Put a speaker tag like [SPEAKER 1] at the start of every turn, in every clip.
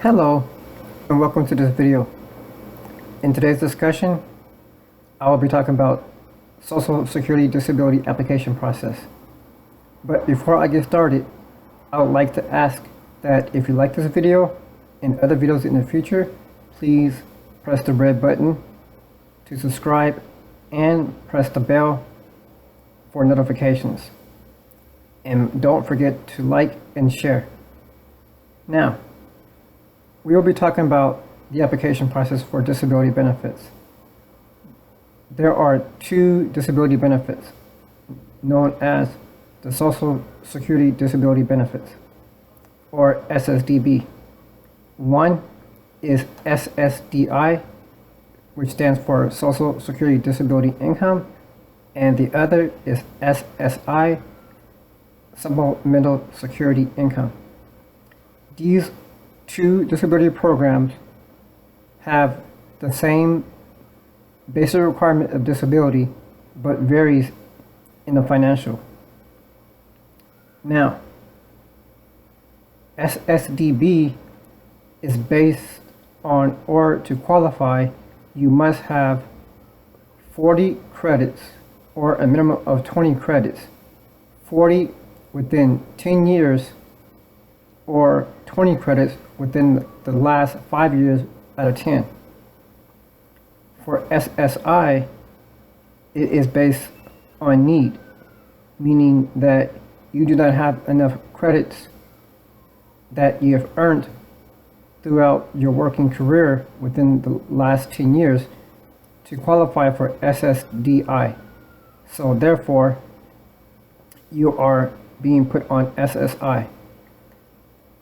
[SPEAKER 1] Hello and welcome to this video. In today's discussion, I will be talking about Social Security disability application process. But before I get started, I would like to ask that if you like this video and other videos in the future, please press the red button to subscribe and press the bell for notifications. And don't forget to like and share. Now, we will be talking about the application process for disability benefits. There are two disability benefits known as the Social Security Disability Benefits, or SSDB. One is SSDI, which stands for Social Security Disability Income, and the other is SSI, Supplemental Security Income. These two disability programs have the same basic requirement of disability, but varies in the financial. Now, SSDB is based on, or to qualify, you must have 40 credits or a minimum of 20 credits, 40 within 10 years or 20 credits within the last 5 years out of 10. For SSI, it is based on need, meaning that you do not have enough credits that you have earned throughout your working career within the last 10 years to qualify for SSDI. So therefore, you are being put on SSI.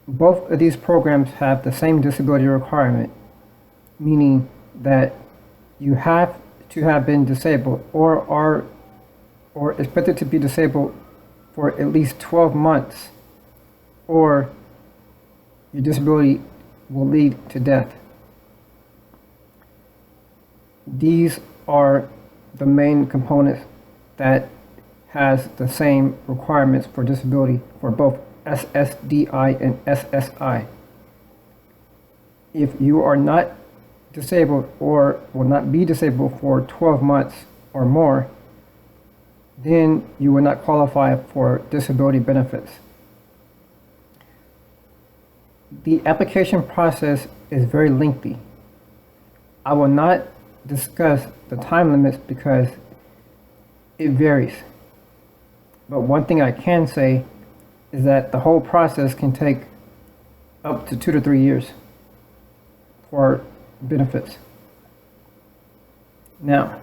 [SPEAKER 1] Both of these programs have the same disability requirement, meaning that you have to have been disabled or expected to be disabled for at least 12 months, or your disability will lead to death. These are the main components that has the same requirements for disability for both SSDI and SSI. If you are not disabled or will not be disabled for 12 months or more, then you will not qualify for disability benefits. The application process is very lengthy. I will not discuss the time limits because it varies. But one thing I can say is that the whole process can take up to 2 to 3 years for benefits. Now,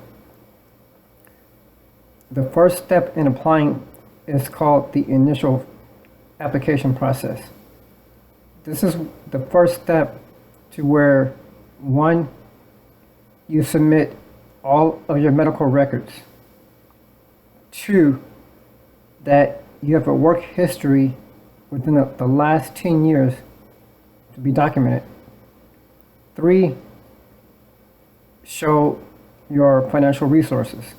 [SPEAKER 1] the first step in applying is called the initial application process. This is the first step to where, one, you submit all of your medical records. Two, that you have a work history within the last 10 years to be documented. Three, show your financial resources.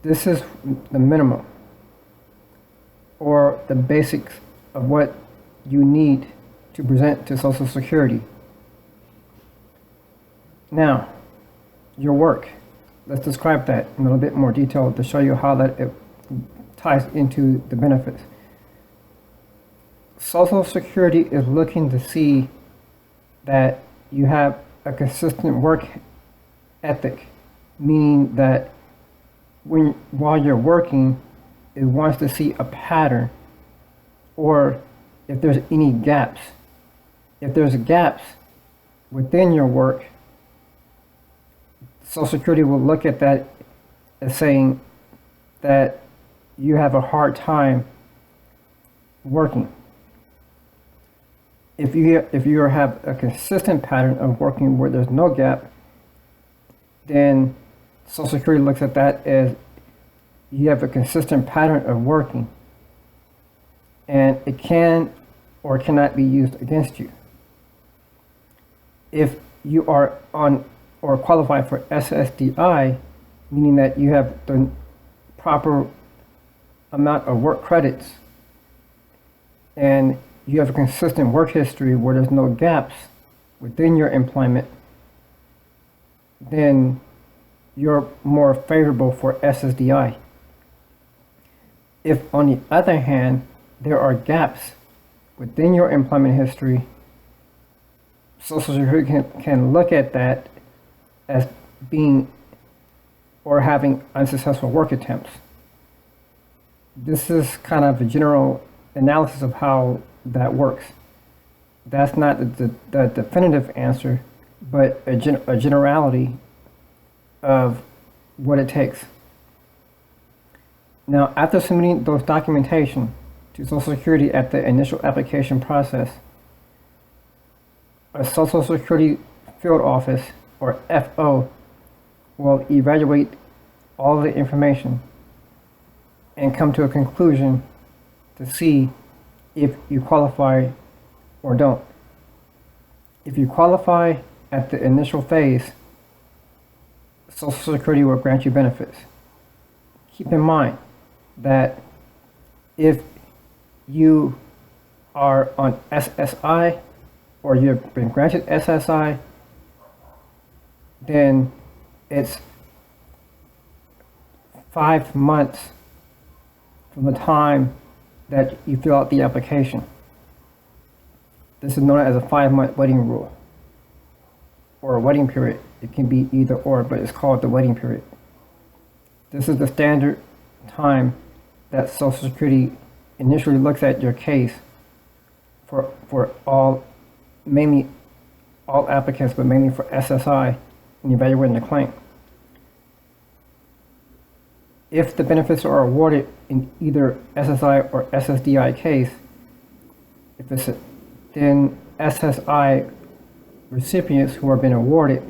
[SPEAKER 1] This is the minimum or the basics of what you need to present to Social Security. Now, your work. Let's describe that in a little bit more detail to show you how that it ties into the benefits. Social Security is looking to see that you have a consistent work ethic, meaning that while you're working, it wants to see a pattern, or if there's any gaps. If there's gaps within your work, Social Security will look at that as saying that you have a hard time working. If you have a consistent pattern of working where there's no gap, then Social Security looks at that as you have a consistent pattern of working, and it can or cannot be used against you. If you are on or qualify for SSDI, meaning that you have the proper amount of work credits and you have a consistent work history where there's no gaps within your employment, then you're more favorable for SSDI. If, on the other hand, there are gaps within your employment history, Social Security can look at that as being or having unsuccessful work attempts. This is kind of a general analysis of how that works. That's not the definitive answer, but a generality of what it takes. Now, after submitting those documentation to Social Security at the initial application process, a Social Security field office, or FO, will evaluate all the information and come to a conclusion to see if you qualify or don't. If you qualify at the initial phase, Social Security will grant you benefits. Keep in mind that if you are on SSI or you've been granted SSI, then it's 5 months from the time that you fill out the application. This is known as a 5-month waiting rule or a waiting period. It can be either or, but it's called the waiting period. This is the standard time that Social Security initially looks at your case for all, mainly all applicants, but mainly for SSI in evaluating the claim. If the benefits are awarded in either SSI or SSDI case, then SSI recipients who have been awarded,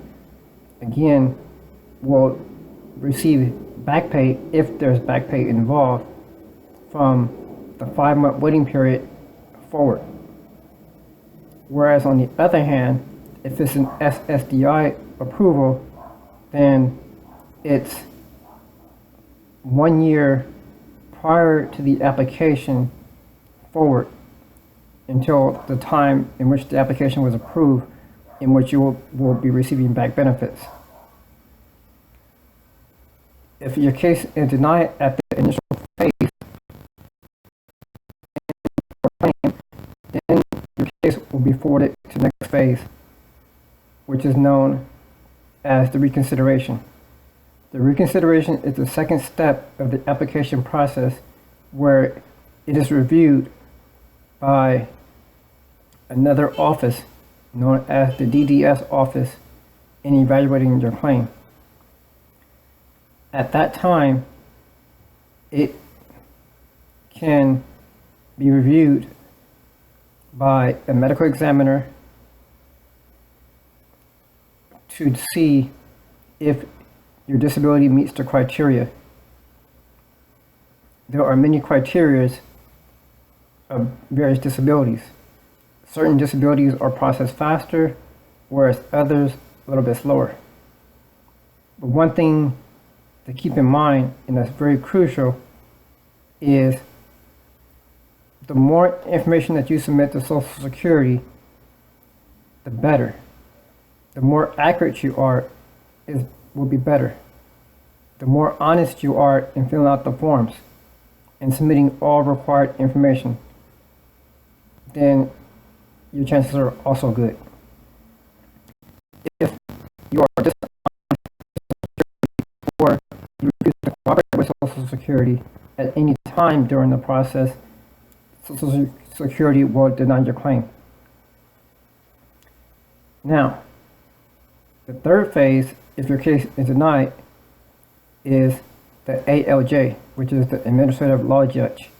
[SPEAKER 1] again, will receive back pay if there's back pay involved from the 5-month waiting period forward. Whereas on the other hand, if it's an SSDI approval, then it's 1 year prior to the application forward until the time in which the application was approved, in which you will be receiving back benefits. If your case is denied at the initial phase, then your case will be forwarded to the next phase, which is known as the reconsideration. The reconsideration is the second step of the application process, where it is reviewed by another office known as the DDS office in evaluating your claim. At that time, it can be reviewed by a medical examiner to see if your disability meets the criteria. There are many criteria of various disabilities. Certain disabilities are processed faster, whereas others a little bit slower. But one thing to keep in mind, and that's very crucial, is the more information that you submit to Social Security, the better. The more accurate you are, will be better. The more honest you are in filling out the forms and submitting all required information, then your chances are also good. If you are dishonest or you refuse to cooperate with Social Security at any time during the process, Social Security will deny your claim. Now, the third phase, if your case is denied, is the ALJ, which is the Administrative Law Judge.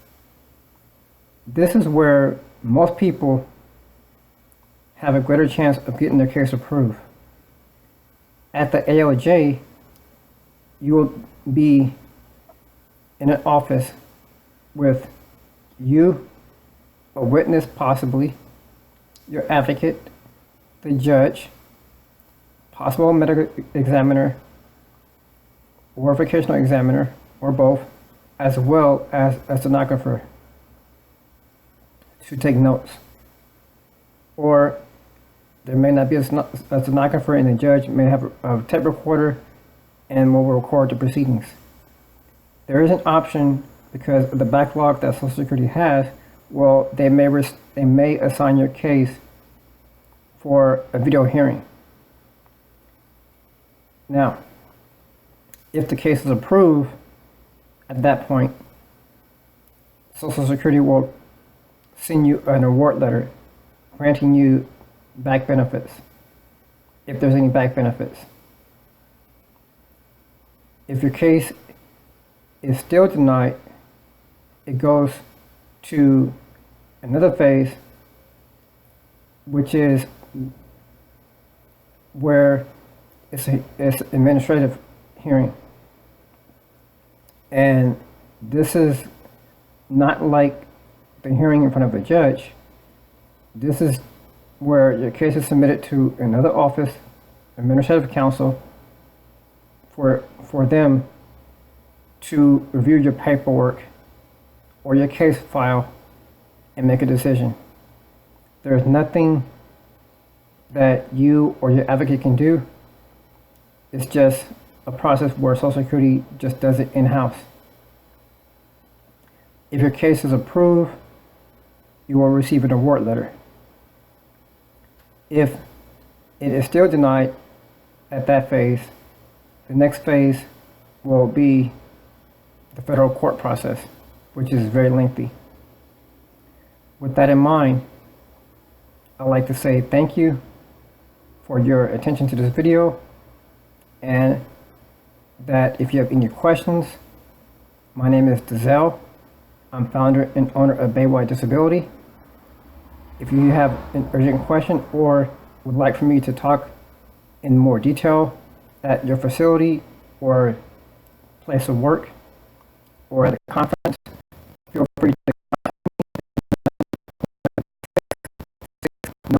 [SPEAKER 1] This is where most people have a greater chance of getting their case approved. At the ALJ, you will be in an office with you, a witness possibly, your advocate, the judge, possible medical examiner, or vocational examiner, or both, as well as a stenographer to take notes. or there may not be a stenographer, and the judge may have a tape recorder and will record the proceedings. There is an option, because of the backlog that Social Security has. Well, they may assign your case for a video hearing. Now, if the case is approved, at that point, Social Security will send you an award letter granting you back benefits, if there's any back benefits. If your case is still denied, it goes to another phase, which is where it's administrative hearing. And this is not like the hearing in front of a judge. This is where your case is submitted to another office, administrative counsel, for them to review your paperwork or your case file and make a decision. There's nothing that you or your advocate can do. It's just a process where Social Security just does it in-house. If your case is approved, you will receive an award letter. If it is still denied at that phase, the next phase will be the federal court process, which is very lengthy. With that in mind, I'd like to say thank you for your attention to this video, and that if you have any questions, my name is Dazelle. I'm founder and owner of Baywide Disability. If you have an urgent question or would like for me to talk in more detail at your facility or place of work or at a conference, feel free to contact me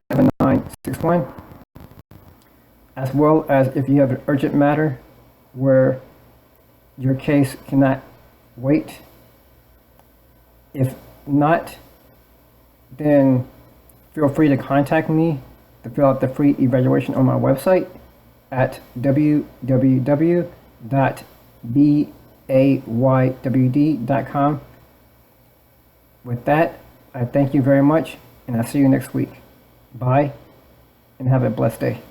[SPEAKER 1] at 996-7961, as well as if you have an urgent matter where your case cannot wait. If not, then feel free to contact me to fill out the free evaluation on my website at www.baywd.com. With that, I thank you very much, and I'll see you next week. Bye, and have a blessed day.